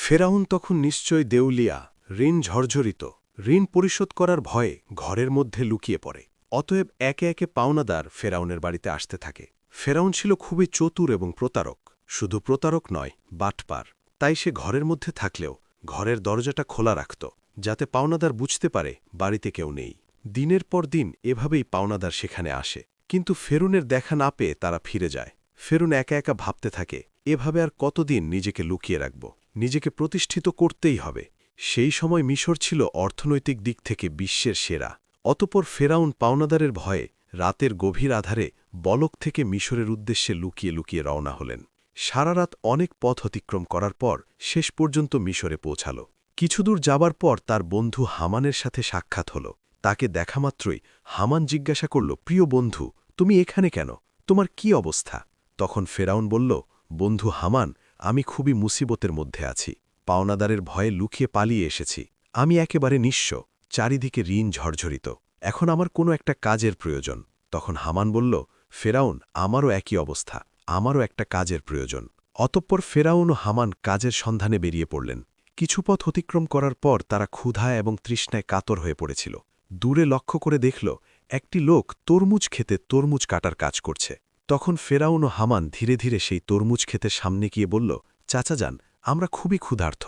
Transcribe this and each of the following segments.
ফেরাউন তখন নিশ্চয় দেউলিয়া, ঋণ ঝরঝরিত, ঋণ পরিশোধ করার ভয়ে ঘরের মধ্যে লুকিয়ে পড়ে। অতএব একে একে পাওনাদার ফেরাউনের বাড়িতে আসতে থাকে। ফেরাউন ছিল খুবই চতুর এবং প্রতারক, শুধু প্রতারক নয়, বাটপার। তাই সে ঘরের মধ্যে থাকলেও ঘরের দরজাটা খোলা রাখত, যাতে পাওনাদার বুঝতে পারে বাড়িতে কেউ নেই। দিনের পর দিন এভাবেই পাওনাদার সেখানে আসে, কিন্তু ফেরুনের দেখা না পেয়ে তারা ফিরে যায়। ফেরুন একা একা ভাবতে থাকে, এভাবে আর কতদিন নিজেকে লুকিয়ে রাখব, নিজেকে প্রতিষ্ঠিত করতেই হবে। সেই সময় মিশর ছিল অর্থনৈতিক দিক থেকে বিশ্বের সেরা। অতপর ফেরাউন পাওনাদারের ভয়ে রাতের গভীর আধারে বলক থেকে মিশরের উদ্দেশ্যে লুকিয়ে লুকিয়ে রওনা হলেন। সারা রাত অনেক পথ অতিক্রম করার পর শেষ পর্যন্ত মিশরে পৌঁছাল। কিছুদূর যাবার পর তার বন্ধু হামানের সাথে সাক্ষাৎ হল। তাকে দেখামাত্রই হামান জিজ্ঞাসা করল, প্রিয় বন্ধু, তুমি এখানে কেন? তোমার কি অবস্থা? তখন ফেরাউন বলল, বন্ধু হামান, আমি খুবই মুসিবতের মধ্যে আছি। পাওনাদারের ভয়ে লুকিয়ে পালিয়ে এসেছি। আমি একেবারে নিঃস্ব, চারিদিকে ঋণ ঝরঝরিত। এখন আমার কোনো একটা কাজের প্রয়োজন। তখন হামান বলল, ফেরাউন, আমারও একই অবস্থা, আমারও একটা কাজের প্রয়োজন। অতঃপর ফেরাউন ও হামান কাজের সন্ধানে বেরিয়ে পড়লেন। কিছু পথ অতিক্রম করার পর তারা ক্ষুধায় এবং তৃষ্ণায় কাতর হয়ে পড়েছিল। দূরে লক্ষ্য করে দেখল, একটি লোক তরমুজ খেতে তরমুজ কাটার কাজ করছে। তখন ফেরাউন ও হামান ধীরে ধীরে সেই তরমুজ খেতে সামনে গিয়ে বলল, চাচা যান, আমরা খুবই ক্ষুধার্ত,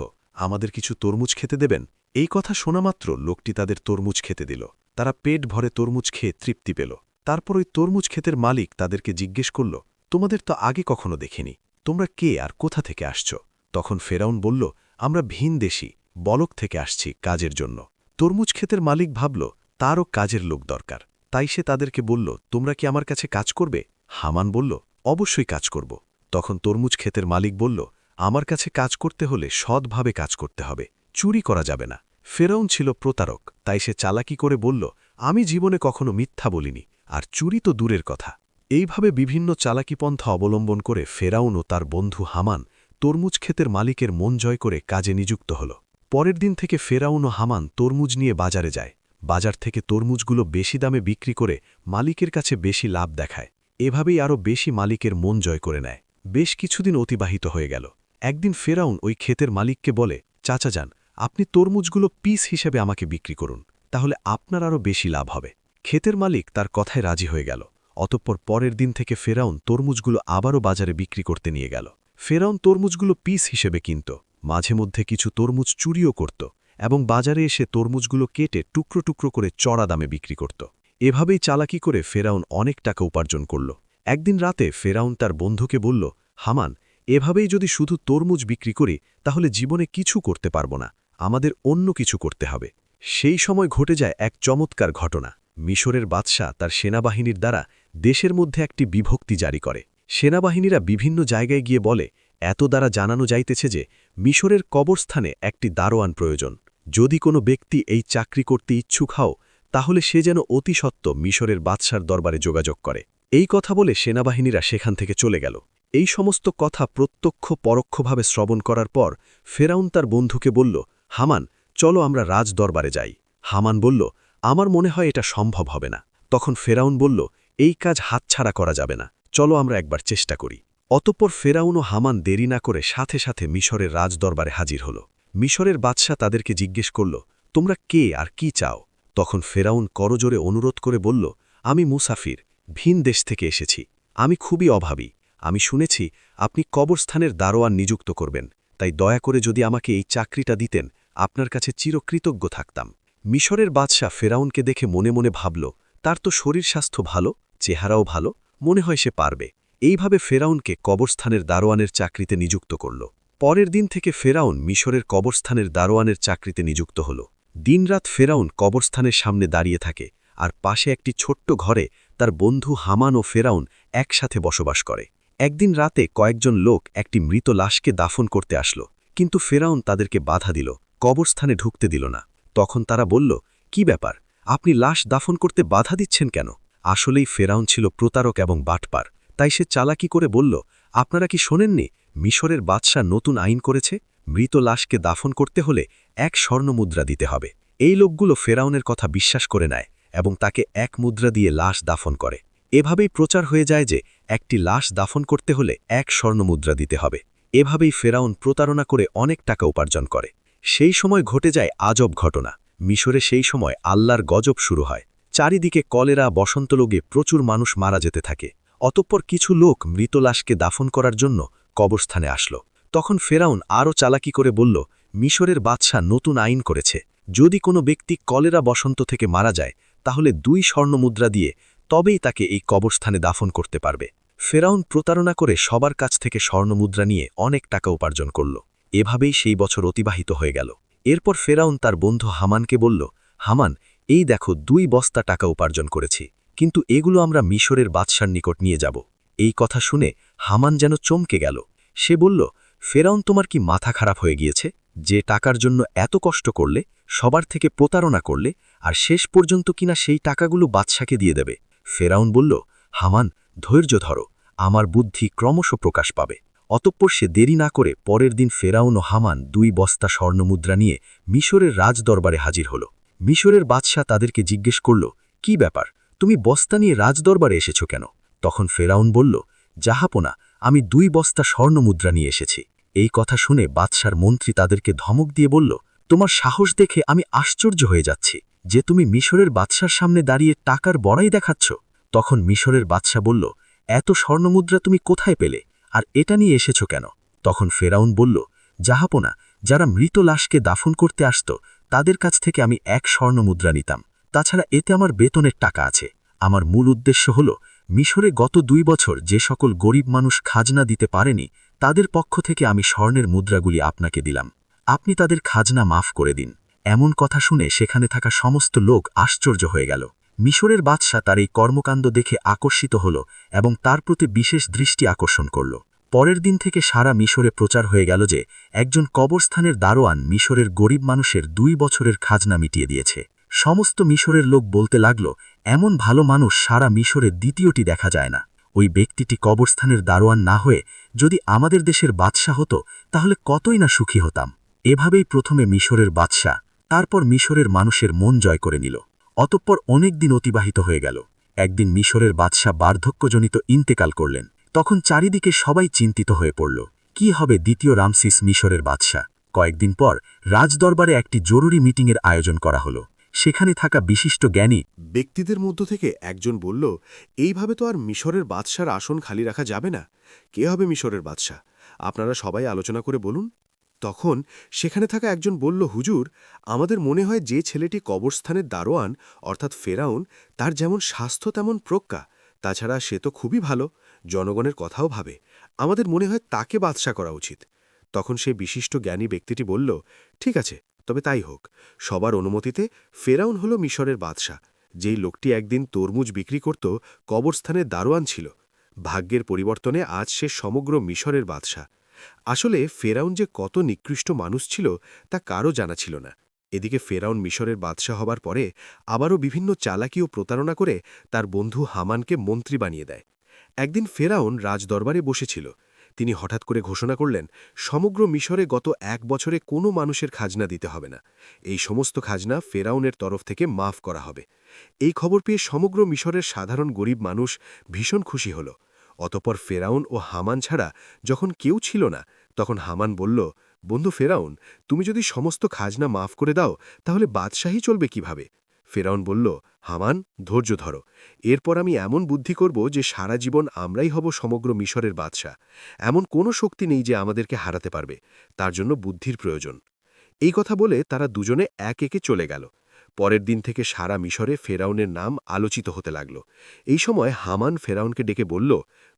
আমাদের কিছু তরমুজ খেতে দেবেন? এই কথা শোনামাত্র লোকটি তাদের তরমুজ খেতে দিল। তারা পেট ভরে তরমুজ খেয়ে তৃপ্তি পেল। তারপর ওই তরমুজ ক্ষেতের মালিক তাদেরকে জিজ্ঞেস করল, তোমাদের তো আগে কখনো দেখিনি, তোমরা কে আর কোথা থেকে আসছ? তখন ফেরাউন বলল, আমরা ভিনদেশী, বলক থেকে আসছি কাজের জন্য। তরমুজ ক্ষেতের মালিক ভাবল, তারও কাজের লোক দরকার। তাই সে তাদেরকে বলল, তোমরা কি আমার কাছে কাজ করবে? হামান বলল, অবশ্যই কাজ করব। তখন তরমুজ ক্ষেতের মালিক বলল, আমার কাছে কাজ করতে হলে সৎভাবে কাজ করতে হবে, চুরি করা যাবে না। ফেরাউন ছিল প্রতারক, তাই সে চালাকি করে বলল, আমি জীবনে কখনো মিথ্যা বলিনি, আর চুরি তো দূরের কথা। এইভাবে বিভিন্ন চালাকিপন্থা অবলম্বন করে ফেরাউন ও তার বন্ধু হামান তরমুজ ক্ষেতের মালিকের মন জয় করে কাজে নিযুক্ত হল। পরের দিন থেকে ফেরাউন ও হামান তরমুজ নিয়ে বাজারে যায়। বাজার থেকে তরমুজগুলো বেশি দামে বিক্রি করে মালিকের কাছে বেশি লাভ দেখায়। এভাবেই আরও বেশি মালিকের মন জয় করে নেয়। বেশ কিছুদিন অতিবাহিত হয়ে গেল। একদিন ফেরাউন ওই ক্ষেতের মালিককে বলে, চাচা যান, আপনি তরমুজগুলো পিস হিসেবে আমাকে বিক্রি করুন, তাহলে আপনার আরও বেশি লাভ হবে। ক্ষেতের মালিক তার কথায় রাজি হয়ে গেল। অতঃপর পরের দিন থেকে ফেরাউন তরমুজগুলো আবারও বাজারে বিক্রি করতে নিয়ে গেল। ফেরাউন তরমুজগুলো পিস হিসেবে কিনত, মাঝে মধ্যে কিছু তরমুজ চুরিও করত, এবং বাজারে এসে তরমুজগুলো কেটে টুকরো টুকরো করে চড়া দামে বিক্রি করত। এভাবেই চালাকি করে ফেরাউন অনেক টাকা উপার্জন করল। একদিন রাতে ফেরাউন তার বন্ধুকে বলল, হামান, এভাবেই যদি শুধু তরমুজ বিক্রি করি তাহলে জীবনে কিছু করতে পারব না, আমাদের অন্য কিছু করতে হবে। সেই সময় ঘটে যায় এক চমৎকার ঘটনা। মিশরের বাদশাহ তার সেনাবাহিনীর দ্বারা দেশের মধ্যে একটি বিভক্তি জারি করে। সেনাবাহিনীরা বিভিন্ন জায়গায় গিয়ে বলে, এত দ্বারা জানানো যাইতেছে যে মিশরের কবরস্থানে একটি দারোয়ান প্রয়োজন। যদি কোনো ব্যক্তি এই চাকরি করতে ইচ্ছুক হও, তাহলে সে যেন অতি সত্ত্ব মিশরের বাদশার দরবারে যোগাযোগ করে। এই কথা বলে সেনাবাহিনীরা সেখান থেকে চলে গেল। এই সমস্ত কথা প্রত্যক্ষ পরোক্ষভাবে শ্রবণ করার পর ফেরাউন তার বন্ধুকে বলল, হামান, চলো আমরা রাজ দরবারে যাই। হামান বলল, আমার মনে হয় এটা সম্ভব হবে না। তখন ফেরাউন বলল, এই কাজ হাতছাড়া করা যাবে না, চলো আমরা একবার চেষ্টা করি। অতঃপর ফেরাউন ও হামান দেরি না করে সাথে সাথে মিশরের রাজদরবারে হাজির হল। মিশরের বাদশাহ তাদেরকে জিজ্ঞেস করল, তোমরা কে আর কি চাও? তখন ফেরাউন করজোরে অনুরোধ করে বলল, আমি মুসাফির, ভিন দেশ থেকে এসেছি, আমি খুবই অভাবী। আমি শুনেছি আপনি কবরস্থানের দারোয়ান নিযুক্ত করবেন, তাই দয়া করে যদি আমাকে এই চাকরিটা দিতেন, আপনার কাছে চিরকৃতজ্ঞ থাকতাম। মিশরের বাদশাহ ফেরাউনকে দেখে মনে মনে ভাবল, তার তো শরীর স্বাস্থ্য ভালো, চেহারাও ভালো, মনে হয় সে পারবে। এইভাবে ফেরাউনকে কবরস্থানের দারোয়ানের চাকরিতে নিযুক্ত করল। পরের দিন থেকে ফেরাউন মিশরের কবরস্থানের দারোয়ানের চাকরিতে নিযুক্ত হল। দিনরাত ফেরাউন কবরস্থানের সামনে দাঁড়িয়ে থাকে, আর পাশে একটি ছোট্ট ঘরে তার বন্ধু হামান ও ফেরাউন একসাথে বসবাস করে। একদিন রাতে কয়েকজন লোক একটি মৃত লাশকে দাফন করতে আসলো, কিন্তু ফেরাউন তাদেরকে বাধা দিল, কবরস্থানে ঢুকতে দিল না। তখন তারা বলল, কি ব্যাপার, আপনি লাশ দাফন করতে বাধা দিচ্ছেন কেন? আসলেই ফেরাউন ছিল প্রতারক এবং বাটপার, তাই সে চালাকি করে বলল, আপনারা কি শোনেননি, মিশরের বাদশাহ নতুন আইন করেছে, মৃত লাশকে দাফন করতে হলে 1 স্বর্ণমুদ্রা দিতে হবে। এই লোকগুলো ফেরাউনের কথা বিশ্বাস করে নেয় এবং তাকে 1 মুদ্রা দিয়ে লাশ দাফন করে। এভাবেই প্রচার হয়ে যায় যে একটি লাশ দাফন করতে হলে 1 স্বর্ণমুদ্রা দিতে হবে। এভাবেই ফেরাউন প্রতারণা করে অনেক টাকা উপার্জন করে। সেই সময় ঘটে যায় আজব ঘটনা। মিশরে সেই সময় আল্লাহর গজব শুরু হয়। চারিদিকে কলেরা, বসন্তরোগে প্রচুর মানুষ মারা যেতে থাকে। অতঃপর কিছু লোক মৃত লাশকে দাফন করার জন্য কবরস্থানে আসলো। তখন ফেরাউন আরও চালাকি করে বলল, মিশরের বাদশাহ নতুন আইন করেছে, যদি কোনো ব্যক্তি কলেরা বসন্ত থেকে মারা যায় তাহলে 2 স্বর্ণমুদ্রা দিয়ে তবেই তাকে এই কবরস্থানে দাফন করতে পারবে। ফেরাউন প্রতারণা করে সবার কাছ থেকে স্বর্ণমুদ্রা নিয়ে অনেক টাকা উপার্জন করল। এভাবেই সেই বছর অতিবাহিত হয়ে গেল। এরপর ফেরাউন তার বন্ধু হামানকে বলল, হামান, এই দেখো 2 বস্তা টাকা উপার্জন করেছি, কিন্তু এগুলো আমরা মিশরের বাদশার নিকট নিয়ে যাব। এই কথা শুনে হামান যেন চমকে গেল। সে বলল, ফেরাউন, তোমার কি মাথা খারাপ হয়ে গিয়েছে? যে টাকার জন্য এত কষ্ট করলে, সবার থেকে প্রতারণা করলে, আর শেষ পর্যন্ত কিনা সেই টাকাগুলো বাদশাকে দিয়ে দেবে? ফেরাউন বলল, হামান, ধৈর্য ধরো, আমার বুদ্ধি ক্রমশ প্রকাশ পাবে। অতঃপর সে দেরি না করে পরের দিন ফেরাউন ও হামান 2 বস্তা স্বর্ণমুদ্রা নিয়ে মিশরের রাজদরবারে হাজির হল। মিশরের বাদশাহ তাদেরকে জিজ্ঞেস করল, কি ব্যাপার, তুমি বস্তা নিয়ে রাজদরবারে এসেছ কেন? তখন ফেরাউন বলল, জাহাপনা, আমি 2 বস্তা স্বর্ণমুদ্রা নিয়ে এসেছি। এই কথা শুনে বাদশার মন্ত্রী তাদেরকে ধমক দিয়ে বলল, তোমার সাহস দেখে আমি আশ্চর্য হয়ে যাচ্ছি যে তুমি মিশরের বাদশার সামনে দাঁড়িয়ে টাকার বড়াই দেখাচ্ছ। তখন মিশরের বাদশা বলল, এত স্বর্ণমুদ্রা তুমি কোথায় পেলে, আর এটা নিয়ে এসেছ কেন? তখন ফেরাউন বলল, জাহাপনা, যারা মৃত লাশকে দাফন করতে আসত তাদের কাছ থেকে আমি 1 স্বর্ণমুদ্রা নিতাম। তাছাড়া এতে আমার বেতনের টাকা আছে। আমার মূল উদ্দেশ্য হল, মিশরে গত 2 বছর যে সকল গরিব মানুষ খাজনা দিতে পারেনি তাদের পক্ষ থেকে আমি স্বর্ণের মুদ্রাগুলি আপনাকে দিলাম। আপনি তাদের খাজনা মাফ করে দিন। এমন কথা শুনে সেখানে থাকা সমস্ত লোক আশ্চর্য হয়ে গেল। মিশরের বাদশা তার এই কর্মকাণ্ড দেখে আকর্ষিত হল এবং তার প্রতি বিশেষ দৃষ্টি আকর্ষণ করল। পরের দিন থেকে সারা মিশরে প্রচার হয়ে গেল যে একজন কবরস্থানের দারোয়ান মিশরের গরিব মানুষের 2 বছরের খাজনা মিটিয়ে দিয়েছে। সমস্ত মিশরের লোক বলতে লাগল, এমন ভালো মানুষ সারা মিশরে দ্বিতীয়টি দেখা যায় না। ওই ব্যক্তিটি কবরস্থানের দারোয়ান না হয়ে যদি আমাদের দেশের বাদশা হতো তাহলে কতই না সুখী হতাম। এভাবেই প্রথমে মিশরের বাদশা, তারপর মিশরের মানুষের মন জয় করে নিল। অতঃপর অনেক দিন অতিবাহিত হয়ে গেল। একদিন মিশরের বাদশা বার্ধক্যজনিত ইন্তেকাল করলেন। তখন চারিদিকে সবাই চিন্তিত হয়ে পড়ল, কি হবে দ্বিতীয় রামসিস মিশরের বাদশা? কয়েকদিন পর রাজদরবারে একটি জরুরি মিটিংয়ের আয়োজন করা হলো। সেখানে থাকা বিশিষ্ট জ্ঞানী ব্যক্তিদের মধ্য থেকে একজন বলল, এইভাবে তো আর মিশরের বাদশার আসন খালি রাখা যাবে না। কে হবে মিশরের বাদশাহ? আপনারা সবাই আলোচনা করে বলুন। তখন সেখানে থাকা একজন বলল, হুজুর, আমাদের মনে হয় যে ছেলেটি কবরস্থানের দারোয়ান অর্থাৎ ফেরাউন, তার যেমন স্বাস্থ্য তেমন প্রজ্ঞা, তাছাড়া সে তো খুবই ভালো, জনগণের কথাও ভাবে। আমাদের মনে হয় তাকে বাদশা করা উচিত। তখন সে বিশিষ্ট জ্ঞানী ব্যক্তিটি বলল, ঠিক আছে, তবে তাই হোক। সবার অনুমতিতে ফেরাউন হল মিশরের বাদশাহ। যেই লোকটি একদিন তরমুজ বিক্রি করত কবরস্থানের দারোয়ান ছিল। ভাগ্যের পরিবর্তনে আজ সে সমগ্র মিশরের বাদশাহ। আসলে ফেরাউন যে কত নিকৃষ্ট মানুষ ছিল তা কারও জানা ছিল না। এদিকে ফেরাউন মিশরের বাদশাহ হবার পরে আবারও বিভিন্ন চালাকি ও প্রতারণা করে তার বন্ধু হামানকে মন্ত্রী বানিয়ে দেয়। একদিন ফেরাউন রাজদরবারে বসেছিল। তিনি হঠাৎ করে ঘোষণা করলেন, সমগ্র মিশরে গত 1 বছরে কোনো মানুষের খাজনা দিতে হবে না। এই সমস্ত খাজনা ফেরাউনের তরফ থেকে মাফ করা হবে। এই খবর পেয়ে সমগ্র মিশরের সাধারণ গরিব মানুষ ভীষণ খুশি হল। অতঃপর ফেরাউন ও হামান ছাড়া যখন কেউ ছিল না, তখন হামান বলল, বন্ধু ফেরাউন, তুমি যদি সমস্ত খাজনা মাফ করে দাও তাহলে বাদশাহী চলবে কিভাবে? ফেরাউন বলল, হামান, ধৈর্য ধরো। এরপর আমি এমন বুদ্ধি করব যে সারা জীবন আমরাই হব সমগ্র মিশরের বাদশাহ। এমন কোনো শক্তি নেই যে আমাদেরকে হারাতে পারবে। তার জন্য বুদ্ধির প্রয়োজন। এই কথা বলে তারা দুজনে এক একে চলে গেল। পরের দিন থেকে সারা মিশরে ফেরাউনের নাম আলোচিত হতে লাগল। এই সময় হামান ফেরাউনকে ডেকে বলল,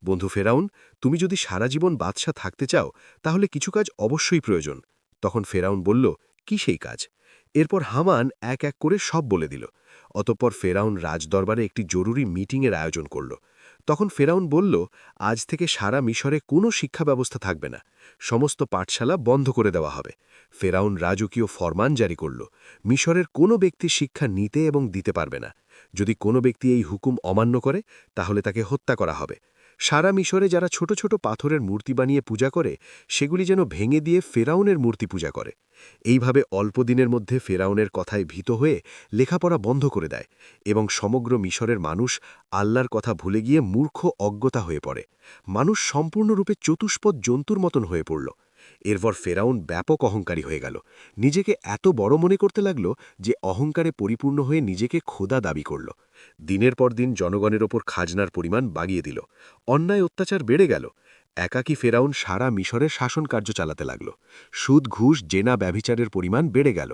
বন্ধু ফেরাউন, তুমি যদি সারা জীবন বাদশাহ থাকতে চাও তাহলে কিছু কাজ অবশ্যই প্রয়োজন। তখন ফেরাউন বলল, কি সেই কাজ? এরপর হামান এক এক করে সব বলে দিল। অতঃপর ফেরাউন রাজদরবারে একটি জরুরি মিটিংয়ের আয়োজন করল। তখন ফেরাউন বলল, আজ থেকে সারা মিশরে কোনো শিক্ষা ব্যবস্থা থাকবে না। সমস্ত পাঠশালা বন্ধ করে দেওয়া হবে। ফেরাউন রাজকীয় ফরমান জারি করল, মিশরের কোনো ব্যক্তি শিক্ষা নিতে এবং দিতে পারবে না। যদি কোনো ব্যক্তি এই হুকুম অমান্য করে তাহলে তাকে হত্যা করা হবে। সারা মিশরে যারা ছোট ছোট পাথরের মূর্তি বানিয়ে পূজা করে সেগুলি যেন ভেঙে দিয়ে ফেরাউনের মূর্তি পূজা করে। এইভাবে অল্প দিনের মধ্যে ফেরাউনের কথায় ভীত হয়ে লেখাপড়া বন্ধ করে দেয় এবং সমগ্র মিশরের মানুষ আল্লাহর কথা ভুলে গিয়ে মূর্খ অজ্ঞতা হয়ে পড়ে। মানুষ সম্পূর্ণরূপে চতুষ্পদ জন্তুর মতন হয়ে পড়ল। এরপর ফেরাউন ব্যাপক অহংকারী হয়ে গেল। নিজেকে এত বড় মনে করতে লাগল যে অহংকারে পরিপূর্ণ হয়ে নিজেকে খোদা দাবি করল। দিনের পর দিন জনগণের ওপর খাজনার পরিমাণ বাড়িয়ে দিল। অন্যায় অত্যাচার বেড়ে গেল। একাকী ফেরাউন সারা মিশরের শাসন কার্য চালাতে লাগল। সুদ ঘুষ জেনা ব্যভিচারের পরিমাণ বেড়ে গেল।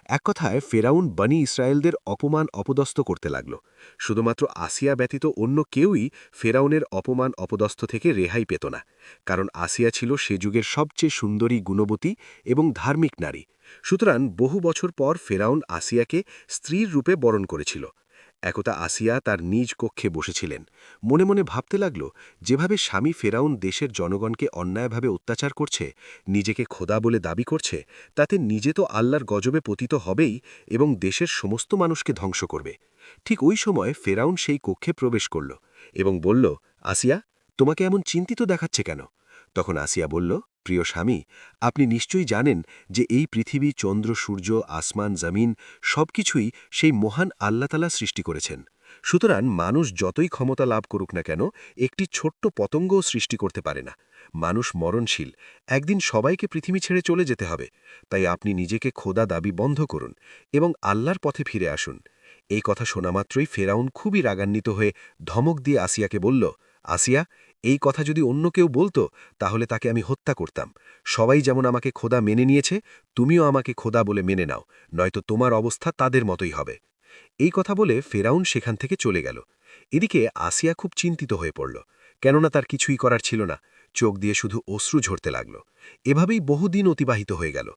এক কথায় ফেরাউন বনি ইসরায়েলদের অপমান অপদস্থ করতে লাগল। শুধুমাত্র আসিয়া ব্যতীত অন্য কেউই ফেরাউনের অপমান অপদস্থ থেকে রেহাই পেত না, কারণ আসিয়া ছিল সে যুগের সবচেয়ে সুন্দরী গুণবতী এবং ধার্মিক নারী। সুতরাং বহু বছর পর ফেরাউন আসিয়াকে স্ত্রীর রূপে বরণ করেছিল। একদা আসিয়া তার নিজ কক্ষে বসেছিলেন। মনে মনে ভাবতে লাগল, যেভাবে স্বামী ফেরাউন দেশের জনগণকে অন্যায়ভাবে অত্যাচার করছে, নিজেকে খোদা বলে দাবি করছে, তাতে নিজে তো আল্লাহর গজবে পতিত হবেই এবং দেশের সমস্ত মানুষকে ধ্বংস করবে। ঠিক ওই সময় ফেরাউন সেই কক্ষে প্রবেশ করল এবং বলল, আসিয়া, তোমাকে এমন চিন্তিত দেখাচ্ছে কেন? তখন আসিয়া বলল, প্রিয় স্বামী, আপনি নিশ্চয়ই জানেন যে এই পৃথিবী, চন্দ্র, সূর্য, আসমান, জমিন সবকিছুই সেই মহান আল্লাহতালা সৃষ্টি করেছেন। সুতরাং মানুষ যতই ক্ষমতা লাভ করুক না কেন, একটি ছোট্ট পতঙ্গও সৃষ্টি করতে পারে না। মানুষ মরণশীল, একদিন সবাইকে পৃথিবী ছেড়ে চলে যেতে হবে। তাই আপনি নিজেকে খোদা দাবি বন্ধ করুন এবং আল্লাহর পথে ফিরে আসুন। এই কথা শোনামাত্রই ফেরাউন খুবই রাগান্বিত হয়ে ধমক দিয়ে আসিয়াকে বলল, আসিয়া, এই কথা যদি অন্য কেউ বলতো তাহলে তাকে আমি হত্যা করতাম। সবাই যেমন আমাকে খোদা মেনে নিয়েছে, তুমিও আমাকে খোদা বলে মেনে নাও, নয়তো তোমার অবস্থা তাদের মতোই হবে। এই কথা বলে ফেরাউন সেখান থেকে চলে গেল। এদিকে আসিয়া খুব চিন্তিত হয়ে পড়ল, কেননা তার কিছুই করার ছিল না। চোখ দিয়ে শুধু অশ্রু ঝরতে লাগল। এভাবেই বহুদিন অতিবাহিত হয়ে গেল।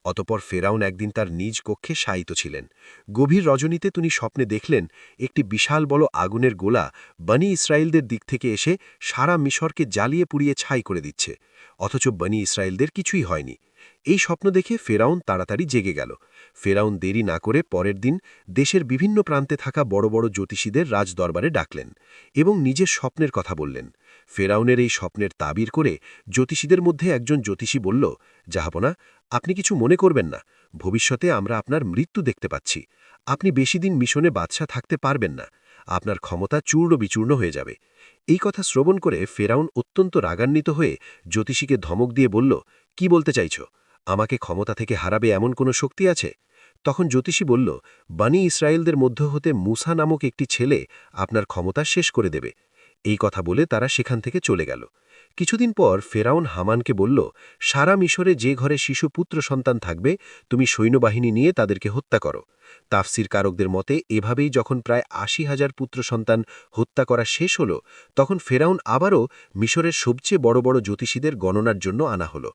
অতপর ফেরাউন একদিন তার নিজ কক্ষে শায়িত ছিলেন। গভীর রজনীতে তিনি স্বপ্নে দেখলেন একটি বিশাল বড় আগুনের গোলা বনি ইসরায়েলদের দিক থেকে এসে সারা মিশরকে জ্বালিয়ে পুড়িয়ে ছাই করে দিচ্ছে, অথচ বনি ইসরায়েলদের কিছুই হয়নি। এই স্বপ্ন দেখে ফেরাউন তাড়াতাড়ি জেগে গেল। ফেরাউন দেরি না করে পরের দিন দেশের বিভিন্ন প্রান্তে থাকা বড় বড় জ্যোতিষীদের রাজদরবারে ডাকলেন এবং নিজের স্বপ্নের কথা বললেন। ফেরাউনের এই স্বপ্নের তাবির করে জ্যোতিষীদের মধ্যে একজন জ্যোতিষী বলল, জাহাপনা, আপনি কিছু মনে করবেন না, ভবিষ্যতে আমরা আপনার মৃত্যু দেখতে পাচ্ছি। আপনি বেশি দিন মিশনে বাদশা থাকতে পারবেন না, আপনার ক্ষমতা চূর্ণ বিচূর্ণ হয়ে যাবে। এই কথা শ্রবণ করে ফেরাউন অত্যন্ত রাগান্বিত হয়ে জ্যোতিষীকে ধমক দিয়ে বলল, কি বলতে চাইছ? আমাকে ক্ষমতা থেকে হারাবে এমন কোনো শক্তি আছে? তখন জ্যোতিষী বলল, বনি ইসরায়েলদের মধ্য হতে মূসা নামক একটি ছেলে আপনার ক্ষমতা শেষ করে দেবে। এই কথা বলে তারা সেখান থেকে চলে গেল। কিছুদিন পর ফেরাউন হামানকে বলল, সারা মিশরে যে ঘরে শিশু পুত্র সন্তান থাকবে, তুমি সৈন্যবাহিনী নিয়ে তাদেরকে হত্যা করো। তাফসির কারকদের মতে এভাবেই যখন প্রায় ৮০,০০০ পুত্র সন্তান হত্যা করা শেষ হল, তখন ফেরাউন আবারও মিশরের সবচেয়ে বড় বড় জ্যোতিষীদের গণনার জন্য আনা হল।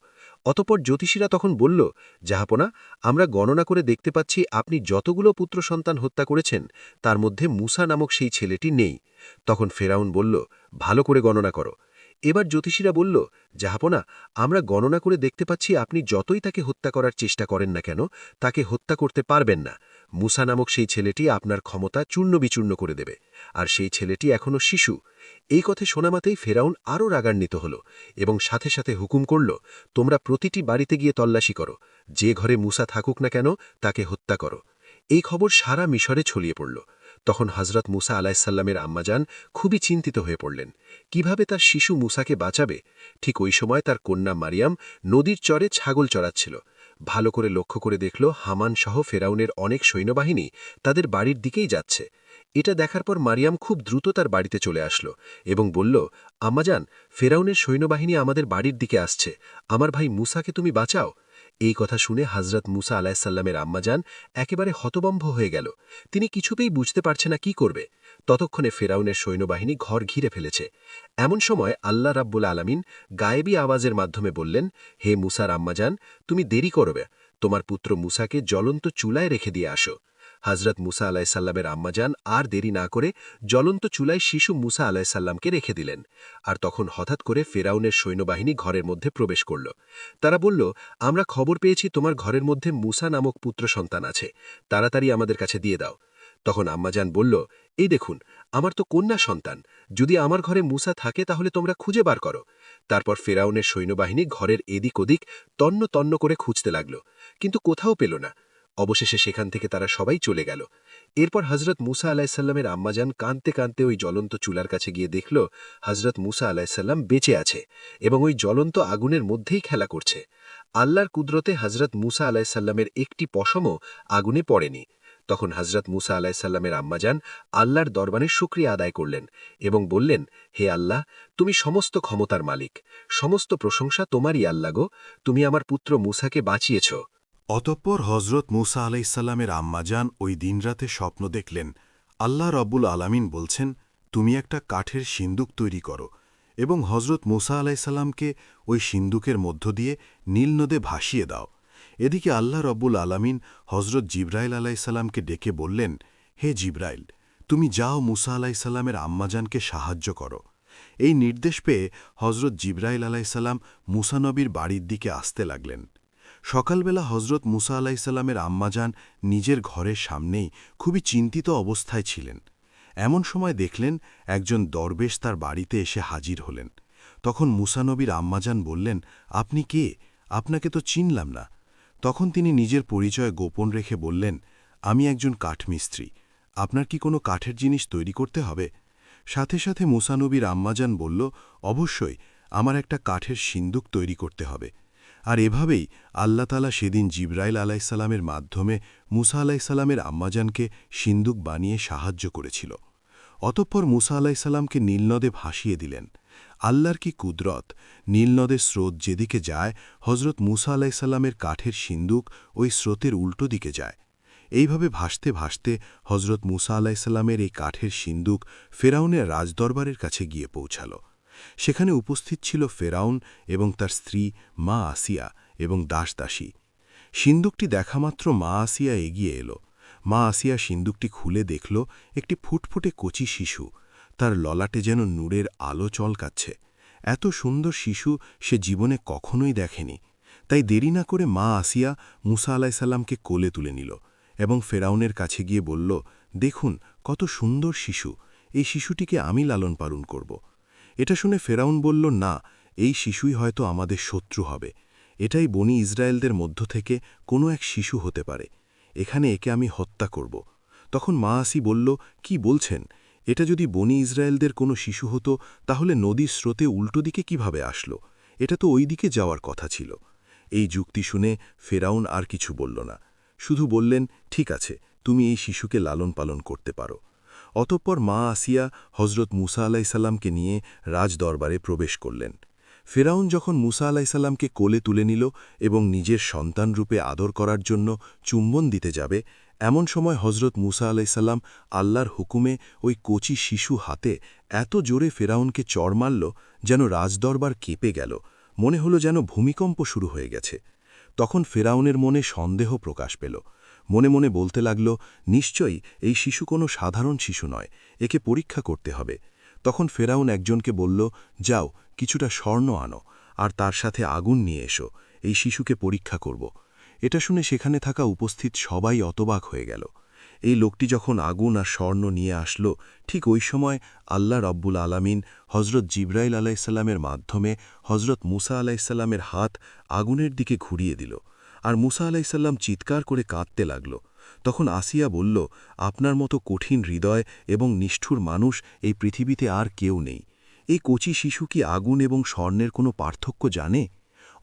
অতপর জ্যোতিষীরা তখন বলল, জাহাপনা, আমরা গণনা করে দেখতে পাচ্ছি আপনি যতগুলো পুত্র সন্তান হত্যা করেছেন তার মধ্যে মূসা নামক সেই ছেলেটি নেই। তখন ফেরাউন বলল, ভালো করে গণনা করো। এবার জ্যোতিষীরা বলল, জাহাপনা, আমরা গণনা করে দেখতে পাচ্ছি আপনি যতই তাকে হত্যা করার চেষ্টা করেন না কেন, তাকে হত্যা করতে পারবেন না। মূসা নামক সেই ছেলেটি আপনার ক্ষমতা চূর্ণ বিচূর্ণ করে দেবে, আর সেই ছেলেটি এখনও শিশু। এই কথা শোনামাতেই ফেরাউন আরও রাগান্বিত হল এবং সাথে সাথে হুকুম করল, তোমরা প্রতিটি বাড়িতে গিয়ে তল্লাশি করো, যে ঘরে মূসা থাকুক না কেন তাকে হত্যা করো। এই খবর সারা মিশরে ছড়িয়ে পড়ল। তখন হজরত মূসা আলাইসাল্লামের আম্মাজান খুবই চিন্তিত হয়ে পড়লেন, কিভাবে তার শিশু মূসাকে বাঁচাবে। ঠিক ওই সময় তার কন্যা মারিয়াম নদীর চরে ছাগল চড়াচ্ছিল। ভালো করে লক্ষ্য করে দেখল হামান সহ ফেরাউনের অনেক সৈন্যবাহিনী তাদের বাড়ির দিকেই যাচ্ছে। এটা দেখার পর মারিয়াম খুব দ্রুত তার বাড়িতে চলে আসলো এবং বলল, আম্মাজান, ফেরাউনের সৈন্যবাহিনী আমাদের বাড়ির দিকে আসছে, আমার ভাই মূসাকে তুমি বাঁচাও। এই কথা শুনে হজরত মূসা আলাইসাল্লামের আম্মাজান একেবারে হতবম্ব হয়ে গেল। তিনি কিছুতেই বুঝতে পারছে না কি করবে। ততক্ষণে ফেরাউনের সৈন্যবাহিনী ঘর ঘিরে ফেলেছে। এমন সময় আল্লাহ রাব্বুল আলামিন গায়েবী আওয়াজের মাধ্যমে বললেন, হে মূসার আম্মাজান, তুমি দেরি করবে, তোমার পুত্র মূসাকে জ্বলন্ত চুলায় রেখে দিয়ে আসো। হজরত মূসা আলাইসাল্লামের আম্মাজান আর দেরি না করে জ্বলন্ত চুলায় শিশু মূসা আলাইসাল্লামকে রেখে দিলেন। আর তখন হঠাৎ করে ফেরাউনের সৈন্যবাহিনী ঘরের মধ্যে প্রবেশ করল। তারা বলল, আমরা খবর পেয়েছি তোমার ঘরের মধ্যে মূসা নামক পুত্র সন্তান আছে, তাড়াতাড়ি আমাদের কাছে দিয়ে দাও। তখন আম্মাজান বলল, এই দেখুন, আমার তো কন্যা সন্তান, যদি আমার ঘরে মূসা থাকে তাহলে তোমরা খুঁজে বার করো। তারপর ফেরাউনের সৈন্যবাহিনী ঘরের এদিক ওদিক তন্ন তন্ন করে খুঁজতে লাগল, কিন্তু কোথাও পেল না। অবশেষে সেখান থেকে তারা সবাই চলে গেল। এরপর হজরত মুসা আলাহিসাল্লামের আম্মাজান কাঁদতে কাঁদতে ওই জ্বলন্ত চুলার কাছে গিয়ে দেখল হজরত মুসা আলাহিসাল্লাম বেঁচে আছে এবং ওই জ্বলন্ত আগুনের মধ্যেই খেলা করছে। আল্লাহর কুদরতে হজরত মুসা আলাহিসাল্লামের একটি পশমও আগুনে পড়েনি। তখন হজরত মুসা আলাহিসাল্লামের আম্মাজান আল্লাহর দরবারে শুকরিয়া আদায় করলেন এবং বললেন, হে আল্লাহ, তুমি সমস্ত ক্ষমতার মালিক, সমস্ত প্রশংসা তোমারই আল্লাহ গো, তুমি আমার পুত্র মুসাকে বাঁচিয়েছ। অতঃপর হজরত মুসা আলাইসাল্লামের আম্মাজান ওই দিনরাতে স্বপ্ন দেখলেন আল্লাহ রব্বুল আলামিন বলছেন, তুমি একটা কাঠের সিন্দুক তৈরি করো এবং হজরত মুসা আলাইসাল্লামকে ওই সিন্দুকের মধ্য দিয়ে নীল নদে ভাসিয়ে দাও। এদিকে আল্লাহ রব্বুল আলামিন হজরত জিব্রাইল আলাইসাল্লামকে ডেকে বললেন, হে জিব্রাইল, তুমি যাও মুসা আলাইসাল্লামের আম্মাজানকে সাহায্য করো। এই নির্দেশ পেয়ে হজরত জিব্রাইল আলাইসাল্লাম মুসা নবীর বাড়ির দিকে আসতে লাগলেন। সকালবেলা হজরত মুসা আলাইসাল্লামের আম্মাজান নিজের ঘরের সামনেই খুবই চিন্তিত অবস্থায় ছিলেন। এমন সময় দেখলেন একজন দরবেশ তার বাড়িতে এসে হাজির হলেন। তখন মুসা নবীর আম্মাজান বললেন, আপনি কে? আপনাকে তো চিনলাম না। তখন তিনি নিজের পরিচয় গোপন রেখে বললেন, আমি একজন কাঠমিস্ত্রি, আপনার কি কোনো কাঠের জিনিস তৈরি করতে হবে? সাথে সাথে মুসা নবীর আম্মাজান বলল, অবশ্যই, আমার একটা কাঠের সিন্দুক তৈরি করতে হবে। আর এভাবেই আল্লাহ তাআলা সেদিন জিব্রাইল আলাইসাল্লামের মাধ্যমে মুসা আলাইসাল্লামের আম্মাজানকে সিন্দুক বানিয়ে সাহায্য করেছিল। অতঃপর মুসা আলাইসাল্লামকে নীলনদে ভাসিয়ে দিলেন। আল্লাহর কি কুদরত! নীলনদের স্রোত যেদিকে যায়, হজরত মুসা আলাইসাল্লামের কাঠের সিন্দুক ওই স্রোতের উল্টো দিকে যায়। এইভাবে ভাসতে ভাসতে হজরত মুসা আলাইসাল্লামের এই কাঠের সিন্দুক ফেরাউনের রাজদরবারের কাছে গিয়ে পৌঁছাল। সেখানে উপস্থিত ছিল ফেরাউন এবং তার স্ত্রী মা আসিয়া এবং দাসদাসী। সিন্দুকটি দেখামাত্র মা আসিয়া এগিয়ে এলো। মা আসিয়া সিন্দুকটি খুলে দেখল একটি ফুটফুটে কচি শিশু, তার ললাটে যেন নূরের আলো চলকাচ্ছে। এত সুন্দর শিশু সে জীবনে কখনোই দেখেনি। তাই দেরি না করে মা আসিয়া মুসা আলাইসাল্লামকে কোলে তুলে নিল এবং ফেরাউনের কাছে গিয়ে বলল, দেখুন কত সুন্দর শিশু, এই শিশুটিকে আমি লালন পালন করব। এটা শুনে ফেরাউন বলল, না, এই শিশুই হয়তো আমাদের শত্রু হবে। এটাই বনি ইসরায়েলদের মধ্য থেকে কোনো এক শিশু হতে পারে। এখানে একে আমি হত্যা করব। তখন মা আসি বলল, কি বলছেন? এটা যদি বনি ইসরায়েলদের কোনো শিশু হতো তাহলে নদীর স্রোতে উল্টো দিকে কিভাবে আসলো? এটা তো ওই দিকে যাওয়ার কথা ছিল। এই যুক্তি শুনে ফেরাউন আর কিছু বলল না, শুধু বললেন, ঠিক আছে, তুমি এই শিশুকে লালন পালন করতে পারো। অতঃপর মা আসিয়া হজরত মুসা আলাইসাল্লামকে নিয়ে রাজদরবারে প্রবেশ করলেন। ফেরাউন যখন মুসা আলাইসাল্লামকে কোলে তুলে নিল এবং নিজের সন্তানরূপে আদর করার জন্য চুম্বন দিতে যাবে, এমন সময় হজরত মুসা আলাইসাল্লাম আল্লাহর হুকুমে ওই কচি শিশু হাতে এত জোরে ফেরাউনকে চড় মারল যেন রাজদরবার কেঁপে গেল, মনে হলো যেন ভূমিকম্প শুরু হয়ে গেছে। তখন ফেরাউনের মনে সন্দেহ প্রকাশ পেল। মনে মনে বলতে লাগল, নিশ্চয়ই এই শিশু কোনো সাধারণ শিশু নয়, একে পরীক্ষা করতে হবে। তখন ফেরাউন একজনকে বলল, যাও, কিছুটা স্বর্ণ আনো আর তার সাথে আগুন নিয়ে এসো, এই শিশুকে পরীক্ষা করব। এটা শুনে সেখানে থাকা উপস্থিত সবাই অতবাক হয়ে গেল। এই লোকটি যখন আগুন আর স্বর্ণ নিয়ে আসলো, ঠিক ওই সময় আল্লাহ রব্বুল আলামিন হজরত জিব্রাইল আলাইসাল্লামের মাধ্যমে হজরত মুসা আলাইসাল্লামের হাত আগুনের দিকে ঘুরিয়ে দিল, আর মুসা আলাইসাল্লাম চিৎকার করে কাঁদতে লাগল। তখন আসিয়া বলল, আপনার মতো কঠিন হৃদয় এবং নিষ্ঠুর মানুষ এই পৃথিবীতে আর কেউ নেই। এই কচি শিশু কি আগুন এবং স্বর্ণের কোনো পার্থক্য জানে?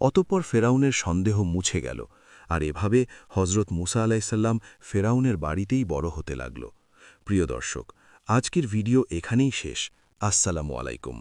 অতঃপর ফেরাউনের সন্দেহ মুছে গেল, আর এভাবে হজরত মুসা আলাইসাল্লাম ফেরাউনের বাড়িতেই বড় হতে লাগল। প্রিয় দর্শক, আজকের ভিডিও এখানেই শেষ। আসসালামু আলাইকুম।